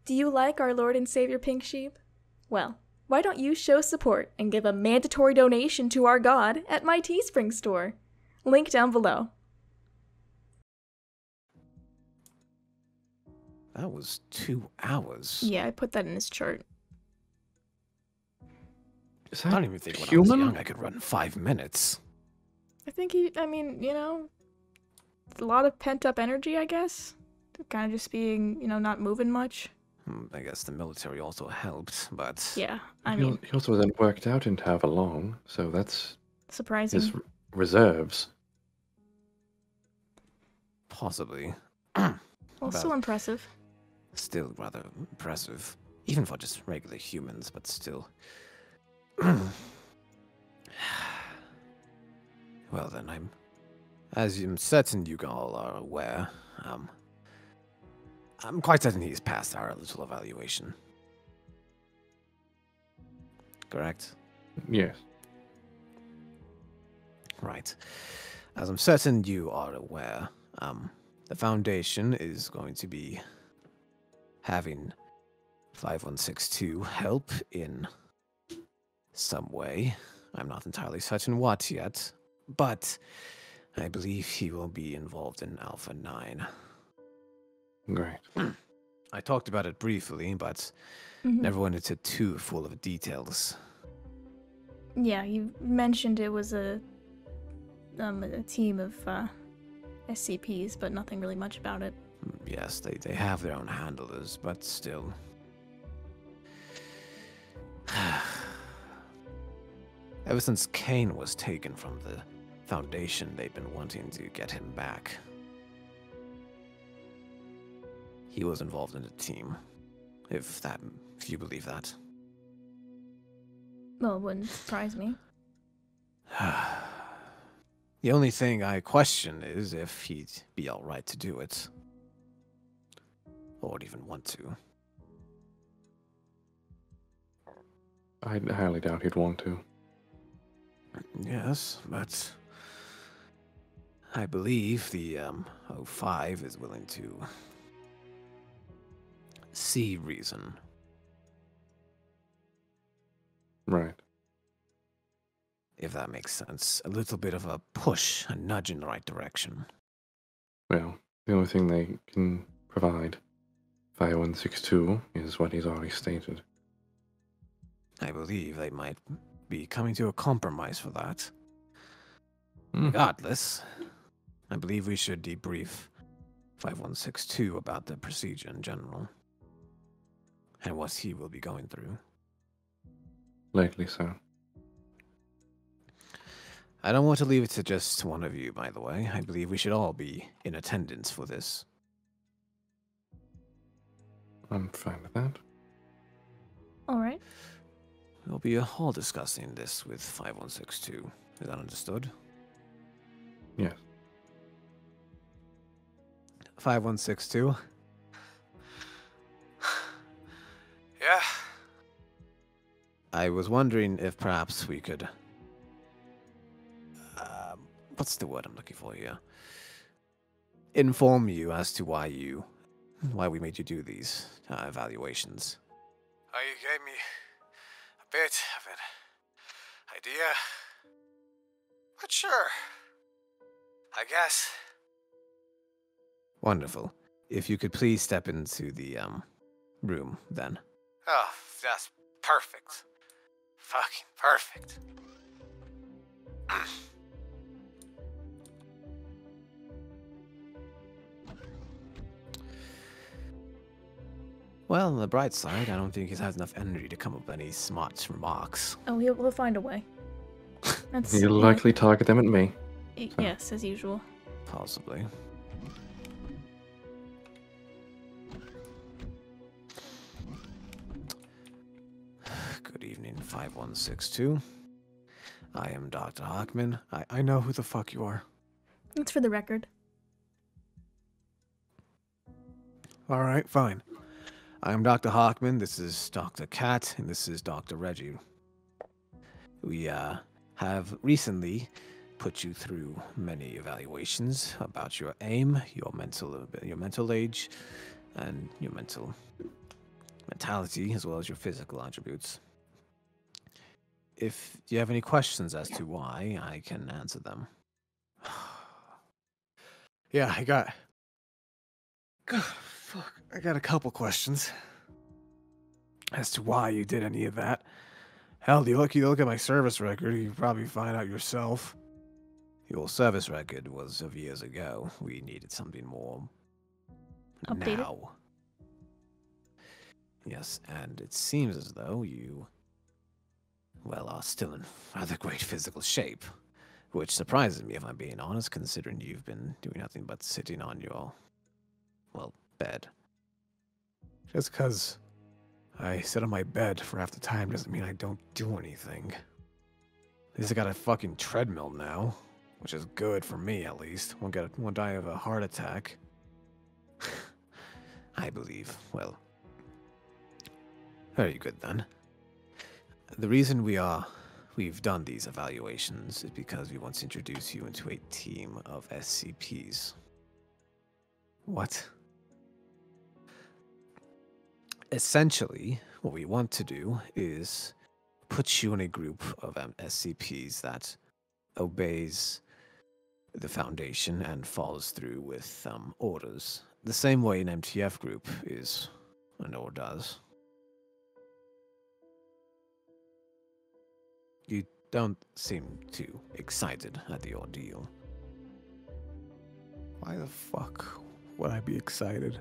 Do you like our Lord and Savior Pink Sheep? Well, why don't you show support and give a mandatory donation to our God at my Teespring store? Link down below. That was 2 hours. Yeah, I put that in his chart. I don't even think when I human? was young I could run 5 minutes. I think a lot of pent-up energy, I guess. Kind of just being, not moving much. I guess the military also helped, but... Yeah, He also wasn't worked out in however long, so that's surprising. his reserves. Possibly. Also impressive. Still rather impressive. Even for just regular humans, but still. Well then, as I'm certain you all are aware, I'm quite certain he's passed our little evaluation. Correct? Yes. Right. As I'm certain you are aware, the Foundation is going to be having 5162 help in some way. I'm not entirely certain what yet, but I believe he will be involved in Alpha 9. Great. I talked about it briefly, but never went into too full of details. Yeah, you mentioned it was a team of SCPs, but nothing really much about it. Yes, they have their own handlers, but still. Ever since Kane was taken from the Foundation, they've been wanting to get him back. He was involved in the team, if you believe that. Well, it wouldn't surprise me. The only thing I question is if he'd be alright to do it. Or would even want to. I highly doubt he'd want to. Yes, but I believe the 05 is willing to see reason. Right. If that makes sense. A little bit of a push, a nudge in the right direction. Well, the only thing they can provide, 5162, is what he's already stated. I believe they might be coming to a compromise for that. Regardless, I believe we should debrief 5162 about the procedure in general. And what he will be going through. Likely so. I don't want to leave it to just one of you, by the way. I believe we should all be in attendance for this. I'm fine with that. Alright. We'll be all discussing this with 5162. Is that understood? Yes. 5162? Yeah. I was wondering if perhaps we could... what's the word I'm looking for here? Inform you as to why we made you do these evaluations. Oh, you gave me a bit of an idea. But sure. I guess. Wonderful. If you could please step into the room then. Oh, that's perfect. Fucking perfect. Well, on the bright side, I don't think he has enough energy to come up with any smart remarks. Oh, we'll find a way. That's, He'll likely target them at me. Yes, as usual. Possibly. Good evening, 5162. I am Dr. Hockman. I know who the fuck you are. It's for the record. Alright, fine. I'm Dr. Hockman, this is Dr. Cat, and this is Dr. Reggie. We have recently put you through many evaluations about your aim, your mental age, and your mental mentality as well as your physical attributes. If you have any questions as to why, I can answer them. Yeah, I got a couple questions as to why you did any of that. Hell, you look at my service record, you can probably find out yourself. Your service record was of years ago. We needed something more Updated? now. Yes, and it seems as though you, well, are still in rather great physical shape. Which surprises me, if I'm being honest, considering you've been doing nothing but sitting on your, well, bed. Just because I sit on my bed for half the time doesn't mean I don't do anything. At least I got a fucking treadmill now, which is good for me at least. Won't die of a heart attack. I believe. Well, very good then. The reason we've done these evaluations is because we want to introduce you into a team of SCPs. What? Essentially, what we want to do is put you in a group of SCPs that obeys the Foundation and follows through with orders. The same way an MTF group is or does. You don't seem too excited at the ordeal. Why the fuck would I be excited?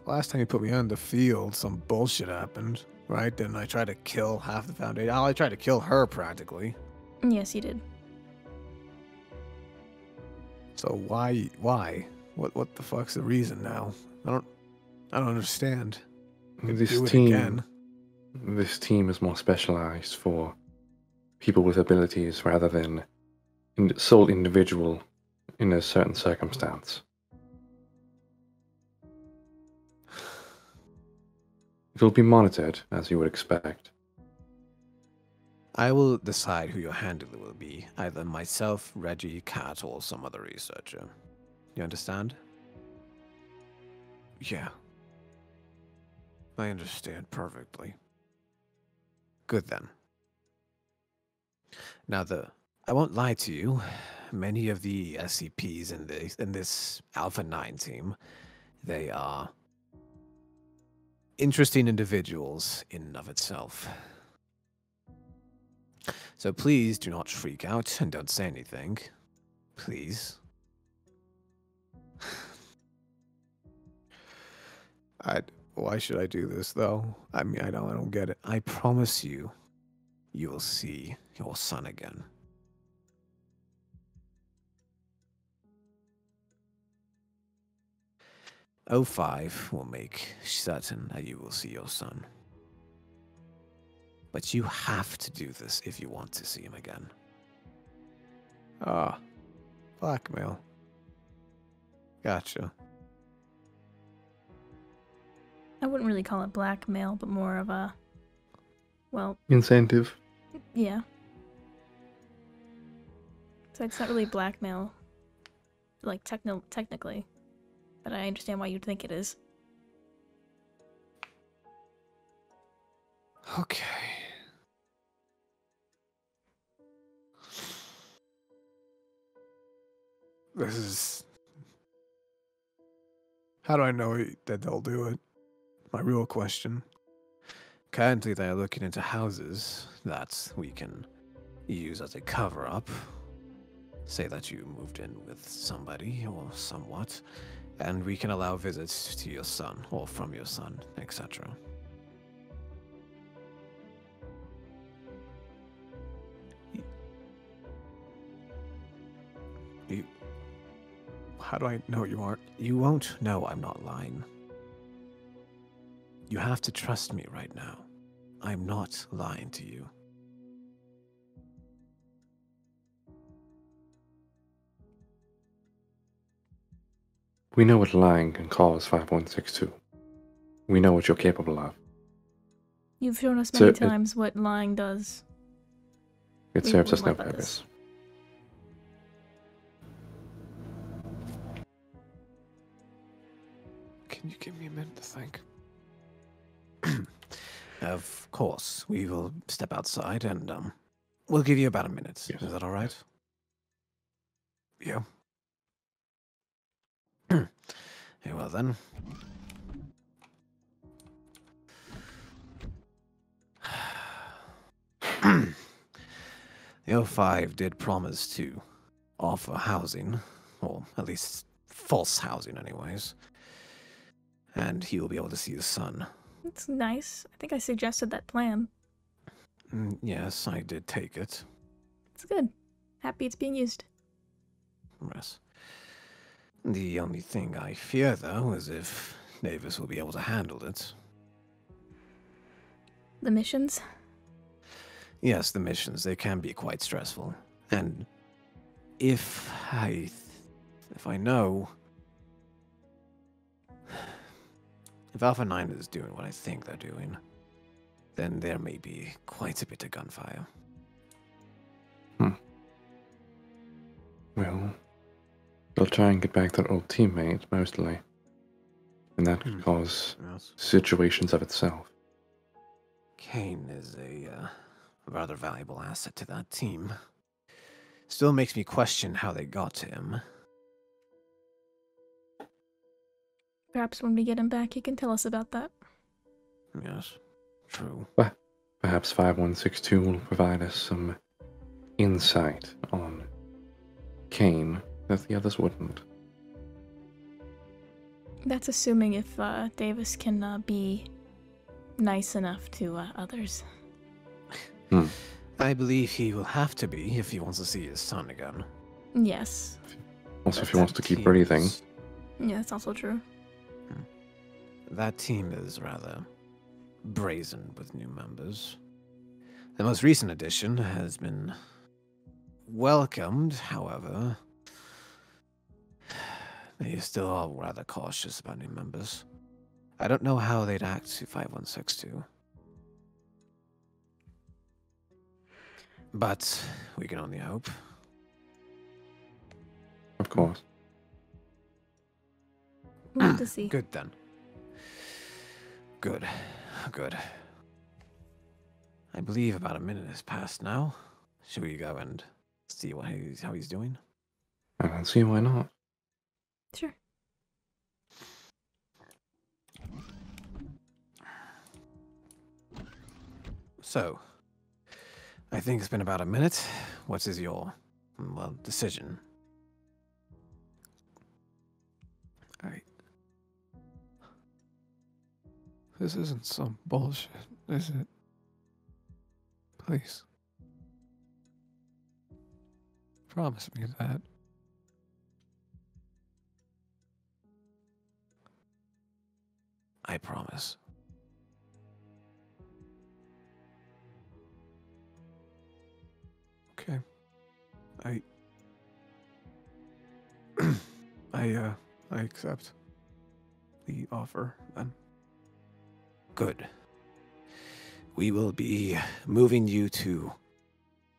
Last time you put me on the field, some bullshit happened, right? Then I tried to kill half the Foundation. I tried to kill her, practically. Yes, you did. So why? What the fuck's the reason now? I don't understand. This Do it team, again. this team is more specialized for people with abilities rather than sole individual in a certain circumstance. It will be monitored, as you would expect. I will decide who your handler will be, either myself, Reggie, Kat, or some other researcher. You understand? Yeah. I understand perfectly. Good then. Now I won't lie to you, many of the SCPs in this Alpha 9 team, they are interesting individuals in and of itself. So please do not freak out and don't say anything. Please. Why should I do this though? I mean, I don't get it. I promise you, you will see your son again. O5 will make certain that you will see your son. But you have to do this if you want to see him again. Ah, blackmail. Gotcha. I wouldn't really call it blackmail, but more of a, well, Incentive. yeah. So it's not really blackmail, like technically, but I understand why you'd think it is. Okay. This is... How do I know that they'll do it? My real question. Currently, they are looking into houses that we can use as a cover-up. Say that you moved in with somebody or somewhat, and we can allow visits to your son or from your son, etc. How do I know you aren't? You won't know I'm not lying. You have to trust me right now. I'm not lying to you. We know what lying can cause, 5162. We know what you're capable of. You've shown us So many it- times what lying does. It We serves us wouldn't no lie about this. purpose. Can you give me a minute to think? Of course. We will step outside and, we'll give you about a minute. Yes. Is that all right? Yeah. Very well then. The O5 did promise to offer housing, or at least false housing anyways. And he will be able to see his son. It's nice. I think I suggested that plan. Yes, I did take it. It's good. Happy it's being used. Yes. The only thing I fear, though, is if Davis will be able to handle it. The missions? Yes, the missions, they can be quite stressful. And if I know... If Alpha 9 is doing what I think they're doing, then there may be quite a bit of gunfire. Well, they'll try and get back their old teammates, mostly. And that could cause Yes. situations of itself. Kane is a rather valuable asset to that team. Still makes me question how they got to him. Perhaps when we get him back, he can tell us about that. Yes, true. Perhaps 5162 will provide us some insight on Kane that the others wouldn't. That's assuming if Davis can be nice enough to others. I believe he will have to be if he wants to see his son again. Yes. Also, if he wants to keep breathing. Yeah, that's also true. That team is rather brazen with new members. The most recent addition has been welcomed, however. They still are rather cautious about new members. I don't know how they'd act to 5162. But we can only hope. Of course. We'll have to see. Good then. Good. Good. I believe about a minute has passed now. Should we go and see how he's doing? I don't see why not. Sure. So, I think it's been about a minute. What is your, decision? Alright. This isn't some bullshit, is it? Please. Promise me that. I promise. Okay. I accept the offer then. Good. We will be moving you to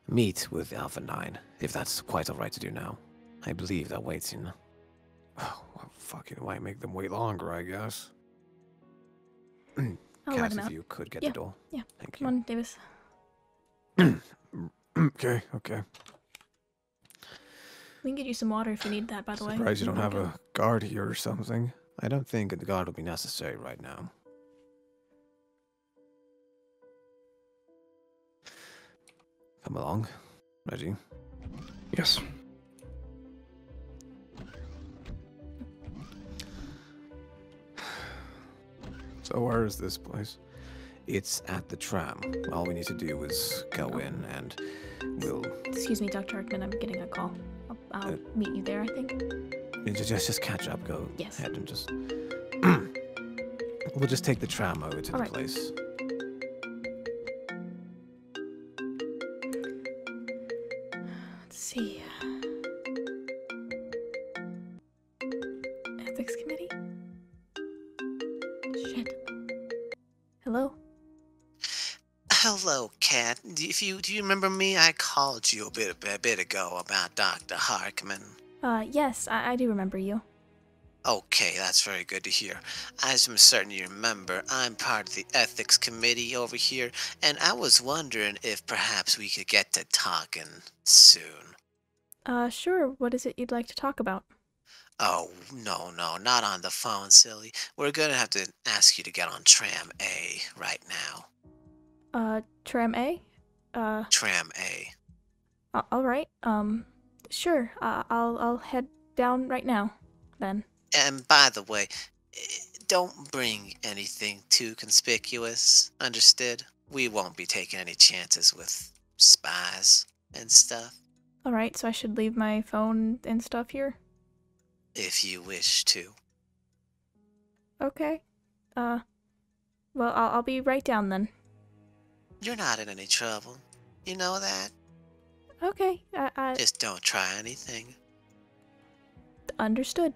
meet with Alpha 9, if that's quite alright to do now. I believe that waiting. Oh, well, fucking why make them wait longer, I guess. I'll let Cass, him if out. you could get Yeah, the door. yeah. Thank Come on, Davis. you. Okay. We can get you some water if you need that, by the way. Surprised you don't have Okay. a guard here or something. I don't think a guard will be necessary right now. Come along, Reggie. Yes. So where is this place? It's at the tram. All we need to do is go in and we'll... Excuse me, Dr. Arkman, I'm getting a call. I'll meet you there, I think. Just catch up, go Yes. ahead and just... We'll just take the tram over to the Alright. place. Let's see. Ethics committee? Shit. Hello? Hello, Kat. Do you remember me? I called you a bit ago about Dr. Harkman. Yes, I do remember you. Okay, that's very good to hear. As I'm certain you remember, I'm part of the ethics committee over here, and I was wondering if perhaps we could get to talking soon. Sure, what is it you'd like to talk about? Oh, no, no, not on the phone, silly. We're gonna have to ask you to get on Tram A right now. Tram A? Uh, Tram A. alright, sure, I'll head down right now, then. And by the way, don't bring anything too conspicuous, understood? We won't be taking any chances with spies and stuff, Alright, so I should leave my phone and stuff here? if you wish to. Okay. Well, I'll be right down then. You're not in any trouble. You know that? Okay, Just don't try anything. understood.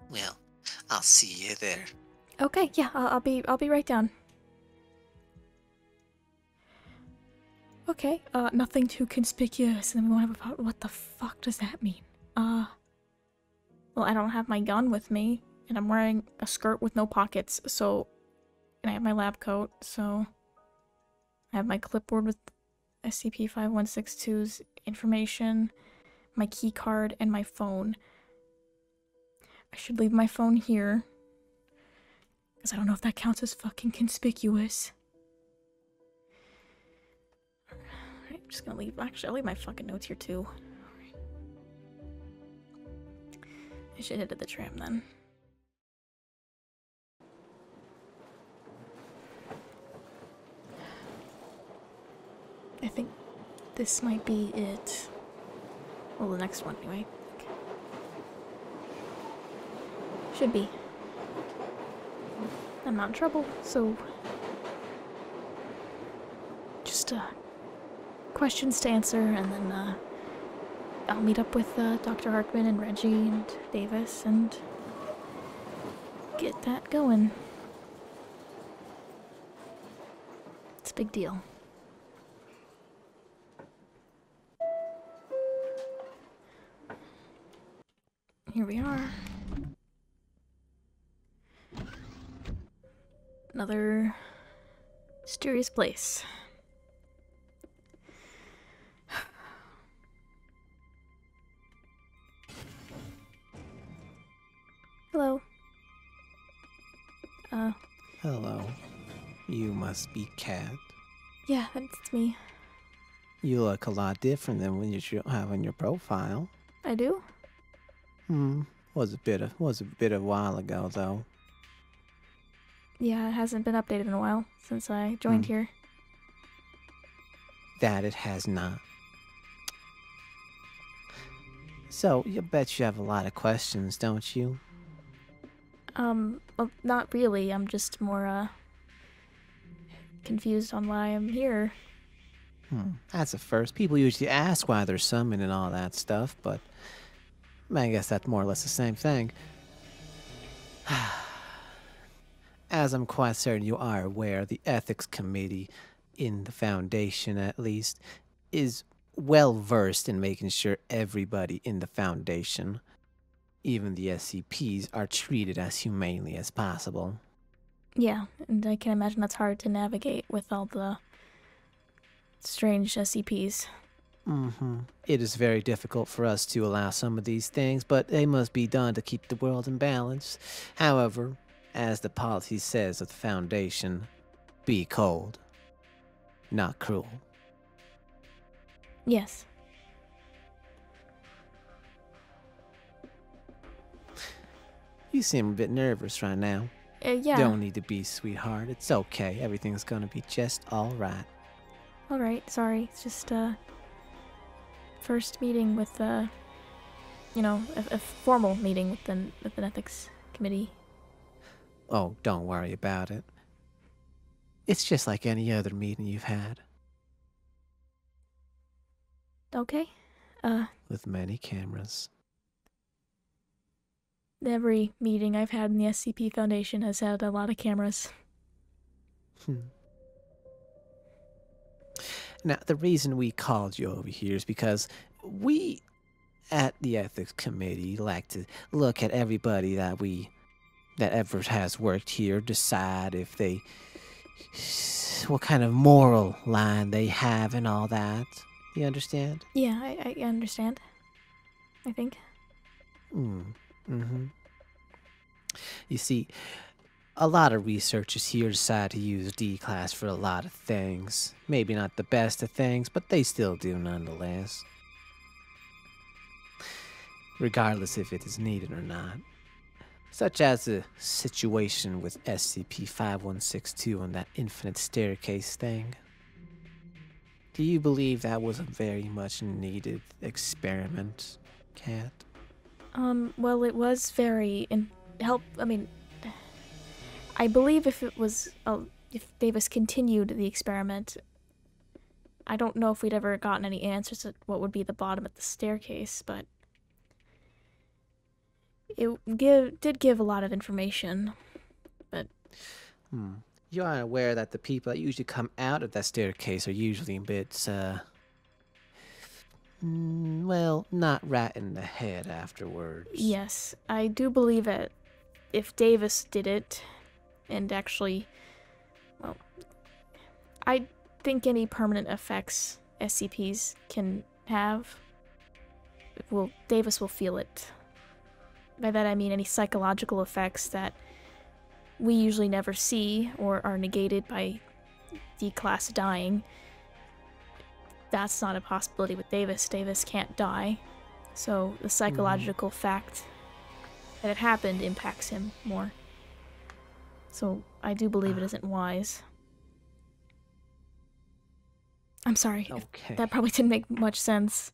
Well, I'll see you there. Okay, yeah, I'll be right down. Okay, nothing too conspicuous, and then we won't have a what the fuck does that mean? Well, I don't have my gun with me, and I'm wearing a skirt with no pockets, so, and I have my lab coat, so, I have my clipboard with SCP-5162's information, my key card, and my phone. I should leave my phone here, because I don't know if that counts as fucking conspicuous. Alright, I'm just gonna leave. Actually, I'll leave my fucking notes here too. Alright. I should head to the tram then. I think this might be it. Well, the next one anyway. Should be. I'm not in trouble, so just questions to answer, and then I'll meet up with Dr. Hartman and Reggie and Davis and get that going. It's a big deal. Here we are. Another mysterious place. Hello. Hello. You must be Kat. Yeah, that's me. You look a lot different than when you have on your profile. I do? Was a bit a while ago though. Yeah, it hasn't been updated in a while since I joined here. That it has not. So, you bet you have a lot of questions, don't you? Well, not really. I'm just more, confused on why I'm here. That's a first. People usually ask why they're summoned and all that stuff, but I guess that's more or less the same thing. As I'm quite certain you are aware, the Ethics Committee, in the Foundation at least, is well versed in making sure everybody in the Foundation, even the SCPs, are treated as humanely as possible. Yeah, and I can imagine that's hard to navigate with all the strange SCPs. It is very difficult for us to allow some of these things, but they must be done to keep the world in balance. However, as the policy says of the Foundation, be cold, not cruel. Yes. You seem a bit nervous right now. Yeah. Don't need to be, sweetheart. It's okay. Everything's gonna be just alright. Alright, sorry. It's just, first meeting with, you know, a formal meeting with an ethics committee. Oh, don't worry about it. It's just like any other meeting you've had. Okay. With many cameras. Every meeting I've had in the SCP Foundation has had a lot of cameras. Now, the reason we called you over here is because we at the ethics committee like to look at everybody that ever has worked here, decide if they what kind of moral line they have and all that. You understand? Yeah, I understand. I think. Mm-hmm. You see, a lot of researchers here decide to use D-Class for a lot of things. Maybe not the best of things, but they still do nonetheless. Regardless if it is needed or not. Such as the situation with SCP-5162 and that infinite staircase thing. Do you believe that was a very much needed experiment, Cat? Well, it was very I believe if if Davis continued the experiment, I don't know if we'd ever gotten any answers at what would be the bottom of the staircase, but it did give a lot of information. But You are aware that the people that usually come out of that staircase are usually a bit, well, not right in the head afterwards. yes, I do believe that if Davis did it, and actually, well, I think any permanent effects SCPs can have, Davis will feel it. By that I mean any psychological effects that we usually never see or are negated by D-Class dying. That's not a possibility with Davis. Davis can't die. So the psychological fact that it happened impacts him more. So I do believe it isn't wise. I'm sorry. Okay. That probably didn't make much sense.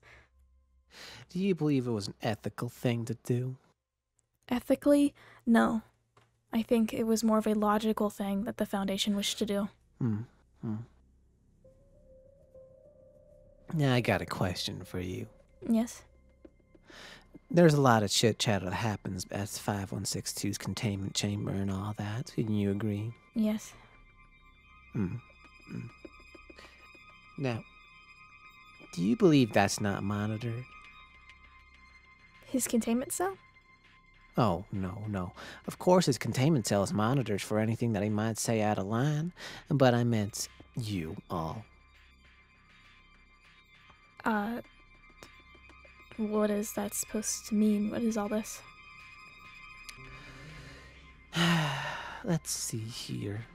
Do you believe it was an ethical thing to do? Ethically, no. I think it was more of a logical thing that the Foundation wished to do. Now I got a question for you. Yes? There's a lot of chit-chat that happens at 5162's containment chamber and all that. Can you agree? Yes. Now, do you believe that's not monitored? His containment cell? Oh, no. Of course his containment cell is monitored for anything that he might say out of line, but I meant you all. What is that supposed to mean? What is all this? Let's see here.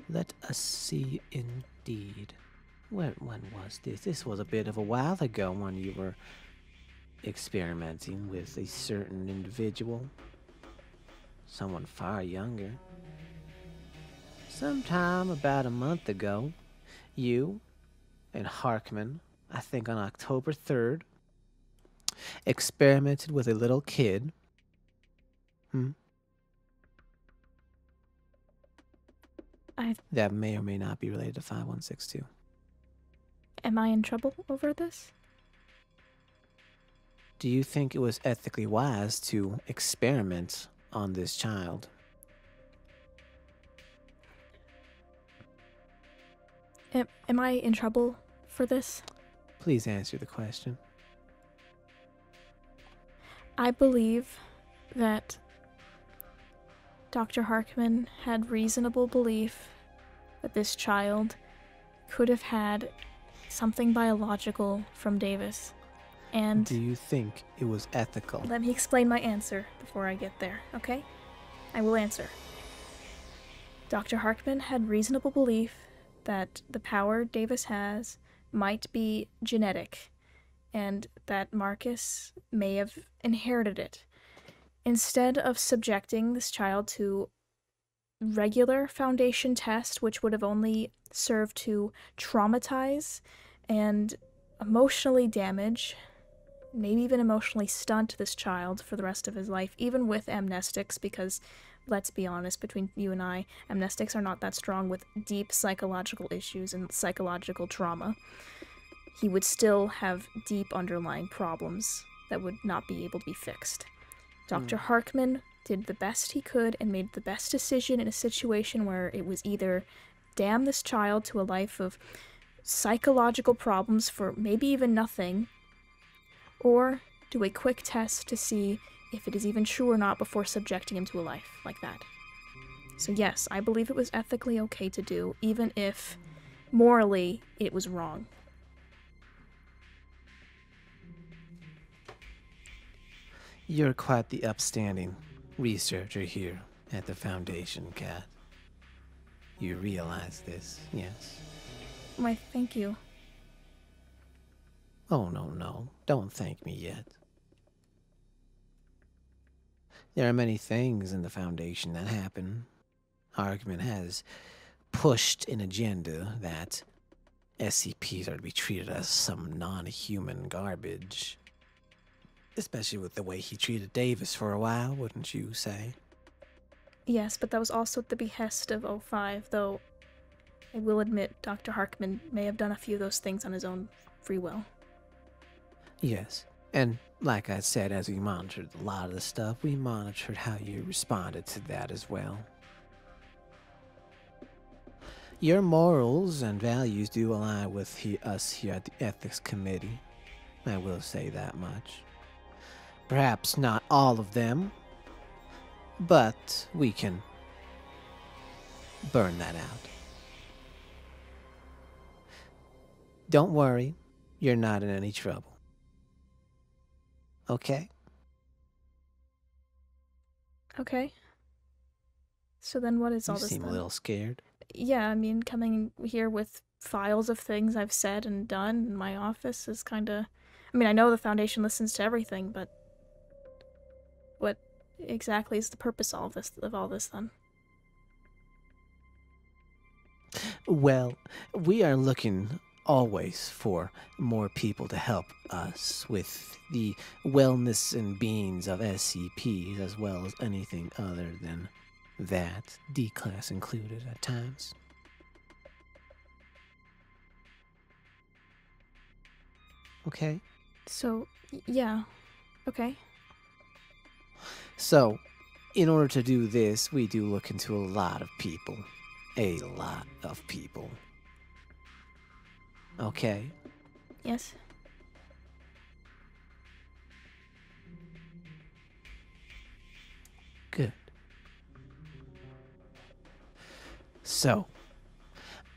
Let us see indeed. When was this? This was a bit of a while ago when you were experimenting with a certain individual. Someone far younger. Sometime about a month ago, you and Harkman, I think on October 3rd, experimented with a little kid. That may or may not be related to 5162. Am I in trouble over this? Do you think it was ethically wise to experiment on this child? Am I in trouble for this? Please answer the question. I believe that Dr. Harkman had reasonable belief that this child could have had something biological from Davis. And do you think it was ethical? let me explain my answer before I get there, okay? I will answer. Dr. Harkman had reasonable belief that the power Davis has might be genetic, and that Marcus may have inherited it. Instead of subjecting this child to regular Foundation tests, which would have only served to traumatize and emotionally damage, maybe even emotionally stunt this child for the rest of his life, even with amnestics, because let's be honest, between you and I, amnestics are not that strong with deep psychological issues and psychological trauma. He would still have deep underlying problems that would not be able to be fixed. Dr. Harkman did the best he could and made the best decision in a situation where it was either damn this child to a life of psychological problems for maybe even nothing, or do a quick test to see if it is even true or not before subjecting him to a life like that. So yes, I believe it was ethically okay to do, even if morally it was wrong. You're quite the upstanding researcher here at the Foundation, Cat. You realize this, yes? Why, thank you. Oh, no. Don't thank me yet. There are many things in the Foundation that happen. Harkman has pushed an agenda that SCPs are to be treated as some non-human garbage. Especially with the way he treated Davis for a while, wouldn't you say? Yes, but that was also at the behest of O5, though I will admit Dr. Harkman may have done a few of those things on his own free will. Yes, and like I said, as we monitored a lot of the stuff, we monitored how you responded to that as well. Your morals and values do align with us here at the Ethics Committee. I will say that much. Perhaps not all of them, but we can burn that out. Don't worry, you're not in any trouble. Okay? Okay. So then what is all You this seem then? a little scared. Yeah, I mean, coming here with files of things I've said and done in my office is kinda... I mean, I know the Foundation listens to everything, but... what exactly is the purpose of all this then? Well, we are looking always for more people to help us with the wellness and beings of SCPs, as well as anything other than that, D-Class included at times. Okay? So, yeah. Okay. So, in order to do this, we do look into a lot of people. A lot of people. Okay? Yes. Good. So,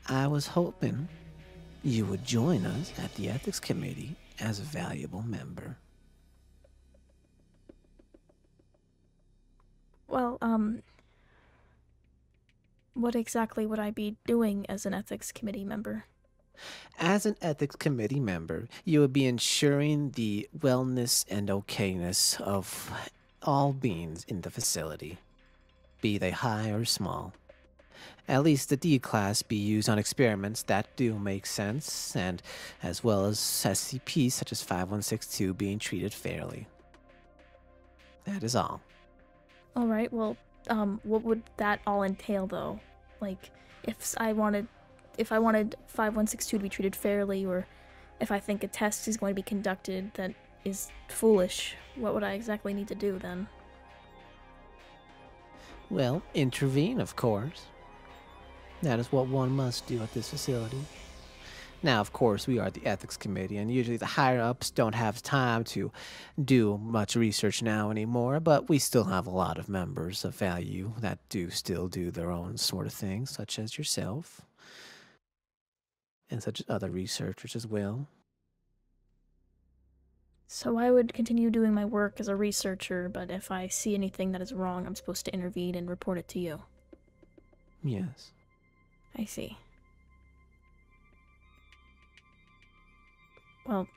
I was hoping you would join us at the Ethics Committee as a valuable member. Well, what exactly would I be doing as an ethics committee member? As an Ethics Committee member, you would be ensuring the wellness and okayness of all beings in the facility, be they high or small. At least the D-Class be used on experiments that do make sense, and as well as SCPs such as 5162 being treated fairly. That is all. Alright, well, what would that all entail, though? Like, if I wanted 5162 to be treated fairly, or if I think a test is going to be conducted that is foolish, what would I exactly need to do then? Well, intervene, of course. That is what one must do at this facility. Now, of course, we are the Ethics Committee, and usually the higher-ups don't have time to do much research now anymore, but we still have a lot of members of value that do still do their own sort of things, such as yourself, and such as other researchers as well. So I would continue doing my work as a researcher, but if I see anything that is wrong, I'm supposed to intervene and report it to you. Yes. I see. Well,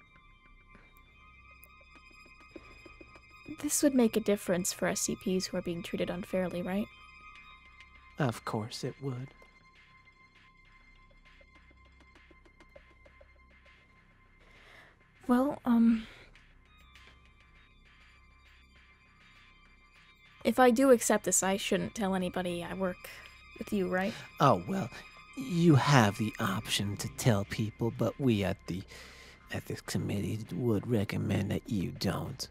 this would make a difference for SCPs who are being treated unfairly, right? Of course it would. Well, if I do accept this, I shouldn't tell anybody I work with you, right? Oh, well, you have the option to tell people, but we at the Ethics Committee would recommend that you don't.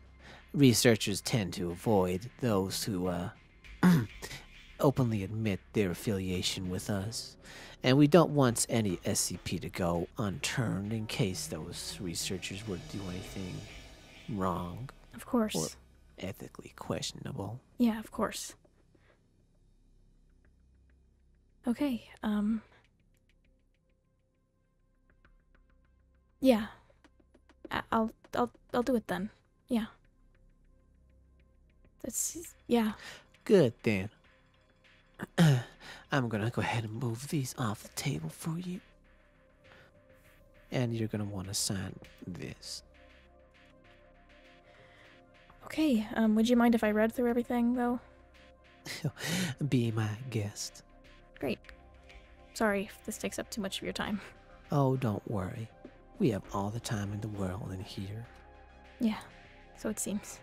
Researchers tend to avoid those who openly admit their affiliation with us, and we don't want any SCP to go unturned in case those researchers would do anything wrong. Of course. Or ethically questionable. Yeah, of course. Okay, yeah. I'll do it then. Yeah. Yeah. Good then. I'm gonna go ahead and move these off the table for you. And you're gonna want to sign this. Okay, would you mind if I read through everything, though? Be my guest. Great. Sorry if this takes up too much of your time. Oh, don't worry. We have all the time in the world in here. Yeah, so it seems.